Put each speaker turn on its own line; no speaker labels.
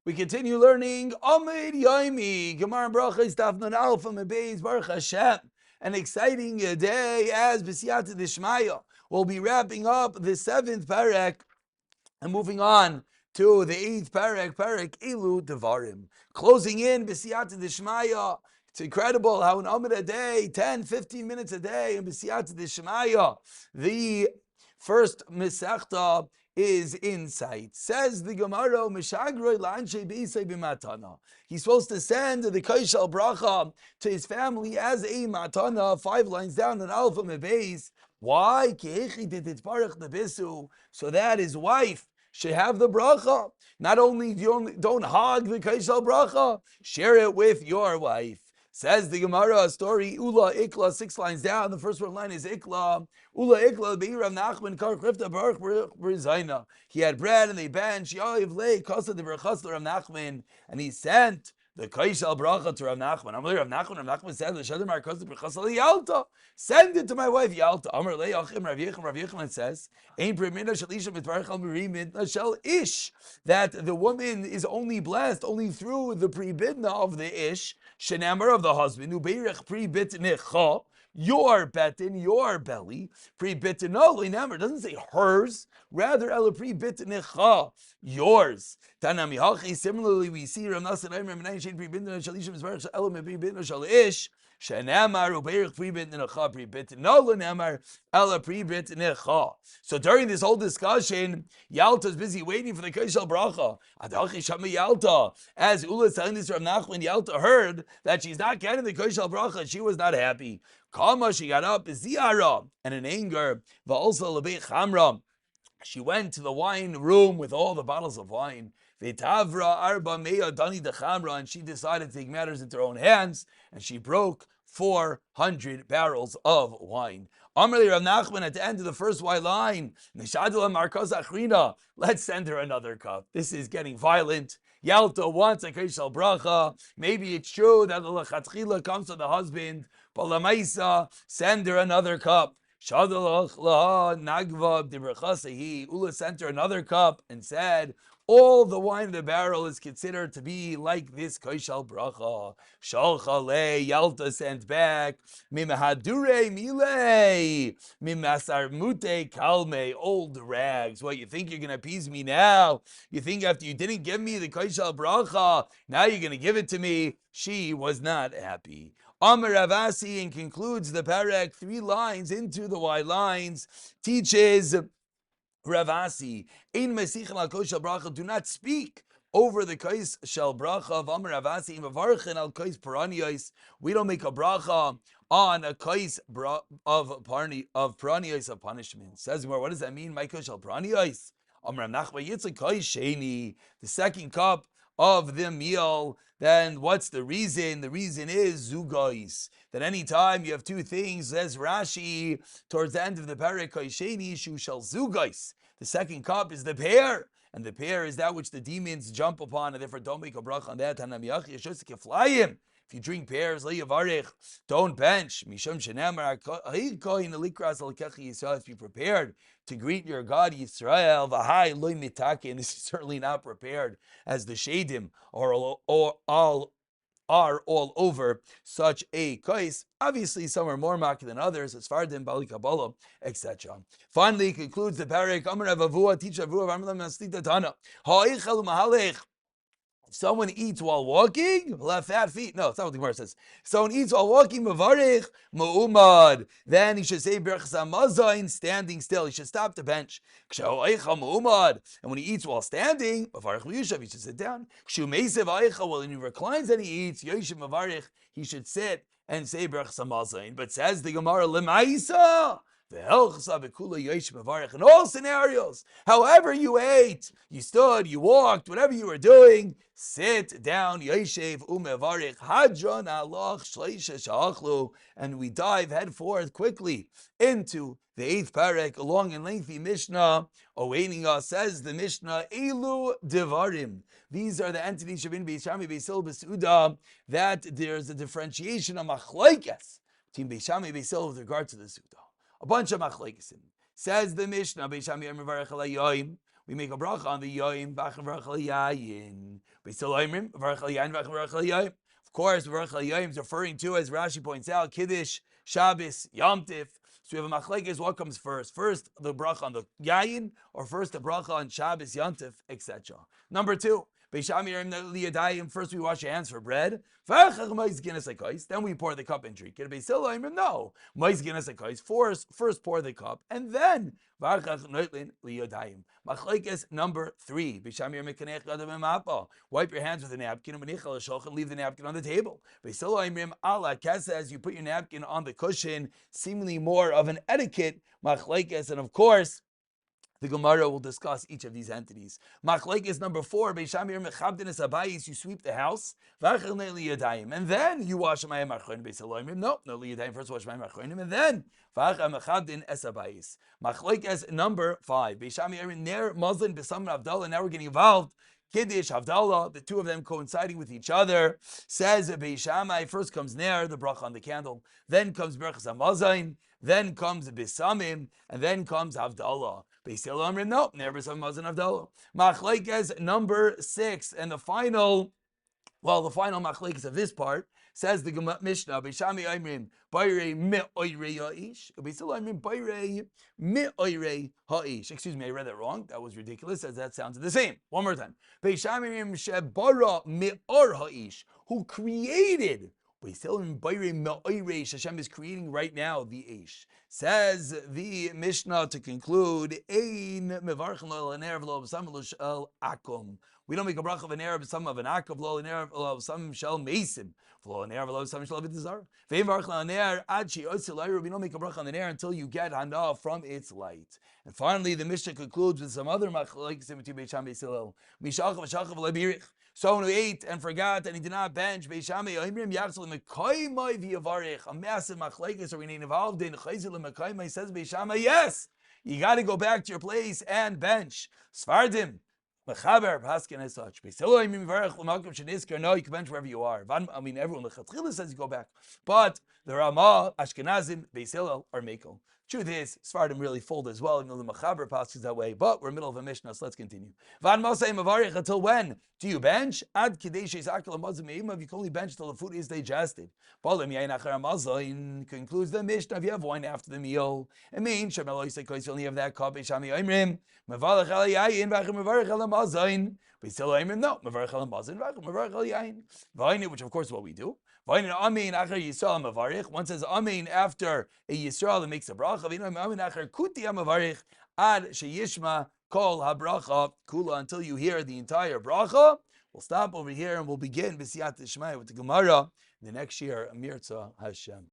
We continue learning Amud Yomi, Gemara Berachos Daf Nun Aleph Amud Beis, Baruch Hashem. An exciting day as B'siyata D'Shmaya. We'll be wrapping up the 7th parak and moving on to the 8th parak, Elu Devarim. Closing in B'siyata D'Shmaya. It's incredible how an Amud a day, 10, 15 minutes a day in B'siyata D'Shmaya. The first Mesechta is insight. Says the Gemara, he's supposed to send the Kaishal Bracha to his family as a matana, 5 lines down in Alpha Mebeis. Why? So that his wife should have the bracha. Not only don't hog the Kaishal Bracha, share it with your wife. Says the Gemara, story, Ula Ikla, 6 lines down. The first one line is Ikla. Ula Ikla, Be'irav Nachman, Kar Krifta, Baruch B'Rizayna. He had bread and they benched, Yahiv Lei, Kasa de Berachos Rav Nachman, and he sent the Kaishal Bracha to Rav Nachman. Amar Rav Nachman said, L'shadamar Kasa de Berachos Yalta. Send it to my wife Yalta. Amar Lei Achim Rav Yechon says, Ein Primina Shalisha Mitvarech Al Merimid Shel Ish. That the woman is only blessed only through the pre-bidna of the Ish, Shenamar of the husband, Ubeirech pre-bit necha, your betin, your belly, pre-bit no, Nemer doesn't say hers, rather ela pre-bit necha, yours. Tanami hachi. Similarly, we see Rav Nasan Aimer Menayin Shein pre-bidna Shalishim Zvarech Ela pre-bidna Shal Ish. Shenamar ubeirich pre-bit necha pre-bit no Nemer ela pre-bit necha. So during this whole discussion, Yalta is busy waiting for the Kaishal Bracha. Adachi Shama Yalta. As Ula is telling this to Rav Nachman, Yalta heard that she's not getting the Kaishal Bracha. She was not happy. Kama, she got up, Ziyara, and in anger, Va'olsa Lebeit Chamra. She went to the wine room with all the bottles of wine. V'tavra arba meya dani dechamra, and she decided to take matters into her own hands, and she broke 400 barrels of wine. Amrli Rav Nachman at the end of the first white line, Nishadila Markos Achrina, let's send her another cup. This is getting violent. Yalta wants a Kaishal Bracha. Maybe it's true that the Lechatchila comes to the husband, but Lamaisa, send her another cup. Shadalach la nagva dibrachasehi. Ula sent her another cup and said, all the wine in the barrel is considered to be like this Kaishal Bracha. Shalcha le, Yalta sent back, Mimahadure mile, Mimasar mute kalme, old rags. What, you think you're going to appease me now? You think after you didn't give me the Kaishal Bracha, now you're going to give it to me? She was not happy. Amar Ravasi, and concludes the parak 3 lines into the Y lines, teaches Ravasi, Ein Mesichin al Kois Shel Bracha, do not speak over the Kois Shel Bracha of Amar Ravasi, Mavarchin al Kois Paranios. We don't make a bracha on a Kois of Paranios of punishment. Says more, what does that mean? My Kois Shel Paranios? Amar Nachma Yitzchak Kois Sheni, the second cup of the meal. Then what's the reason? The reason is zugais. That any time you have 2 things, says Rashi, towards the end of the parak, Kaisheni shu shel zugais. The second cup is the pear, and the pear is that which the demons jump upon, and therefore don't make a bracha on that. If you drink pears, don't bench. Mishum shenamar be prepared to greet your God Yisrael. V'hai loy mitake, and this is certainly not prepared, as the shadim are all over such a kais. Obviously, some are more makir than others, as Fardim, Bali Kabbalah, etc. Finally, concludes the parak. Amar Avavua, teach Avua, Amar Maslita Tana. Ha'eichel u'mahalech. If someone eats while walking, he'll have fat feet. No, it's not what the Gemara says. If someone eats while walking, mavarich, ma'umad, then he should say berachos hamazayin, standing still. He should stop to bench. Ma'umad, and when he eats while standing, mavarich v'yushav, he should sit down. When he reclines and he eats, yoshev mavarich, he should sit and say berachos hamazayin. But says the Gemara, lemaisa, in all scenarios, however you ate, you stood, you walked, whatever you were doing, sit down, Yeshev umevarich hadron alach shleisha shachlu, and we dive head forth quickly into the 8th parak, a long and lengthy Mishnah awaiting us. Says the Mishnah, Elu Devarim. These are the entities Shavin Beis Shammai Beis Hillel Besuda, that there's a differentiation of machlokes between Beis Shammai Beis Hillel with regard to the Suda. A bunch of machlekesim. Says the Mishnah, we make a bracha on the yoim, Of course, Berachos Yom is referring to, as Rashi points out, Kiddush, Shabbos, Yom Tif. So we have a machlekes, what comes first? First, the bracha on the yayin, or first the bracha on Shabbos, Yom Tif, etc. Number two, first we wash your hands for bread. Then we pour the cup and drink it. No. First pour the cup, and then machlekes number three. Wipe your hands with a napkin and leave the napkin on the table. As you put your napkin on the cushion, seemingly more of an etiquette, machlekes, and of course, the Gemara will discuss each of these entities. Machlekes number four, you sweep the house, and then you wash my marchonim. No, first wash my marchonim, and then machlekes number five, now we're getting involved. Kiddush, Havdalah, the two of them coinciding with each other. Says Beis Shammai, first comes Ner, the bracha on the candle, then comes Berachos Hamazon, then comes Bisamim, and then comes Havdalah. Beis Hillel Amrim, no, Ner, Bisamim, Hamazon, Havdalah. Machlekes number six, and the final machlekes of this part, says the Mishnah, Beis Shammai Amrim, Bayrei me'oyrei ha'ish, Beis Hillel Amrim, Bayrei me'oyrei ha'ish. Excuse me, I read that wrong. That was ridiculous, as that sounds the same. One more time. Beis Shammai Amrim, Shebara me'or ha'ish, who created. Beis Hillel Amrim, Bayrei me'oyrei, Hashem is creating right now the ish. Says the Mishnah to conclude, Ein mevarchen lo l'ner v'lo b'sam v'lo shel akum. We don't make a bracha of an Arab, some of an Akav, lo an Arab, some shall mason. Lo an Arab, some shall be desire. We don't make a bracha on an air until you get hana from its light. And finally, the Mishnah concludes with some other machlekes in between Beis Shammai and Beis Hillel. Mishach v'shachav le'birich. Someone who ate and forgot and he did not bench, Beis Shammai Oimrim Yachzol Mekoymai v'yavarich. A massive machlekes are we involved in. Chayzil Mekoymai, says Beis Shammai, yes, you got to go back to your place and bench. Svardim. Mechaber, Paskin as such. No, you can bench wherever you are. I mean, everyone lechatchila says you go back, but the Ramah, Ashkenazim, Beis Hillel are Mekel. Truth is, Sfardim really fold as well. You know, the Mechaber passes that way, but we're middle of a Mishnah, so let's continue. Until when do you bench? Ad Kadeshes Akal Mazim. You can only bench till the food is digested. Concludes the Mishnah. If you have wine after the meal, it means you only have that cup. Which of course is what we do. One says Amin after a Yisrael that makes a bracha. Ad sheyishma kol habracha kula, until you hear the entire bracha. We'll stop over here and we'll begin b'siyat Shmai with the Gemara the next year. Amir Tzah Hashem.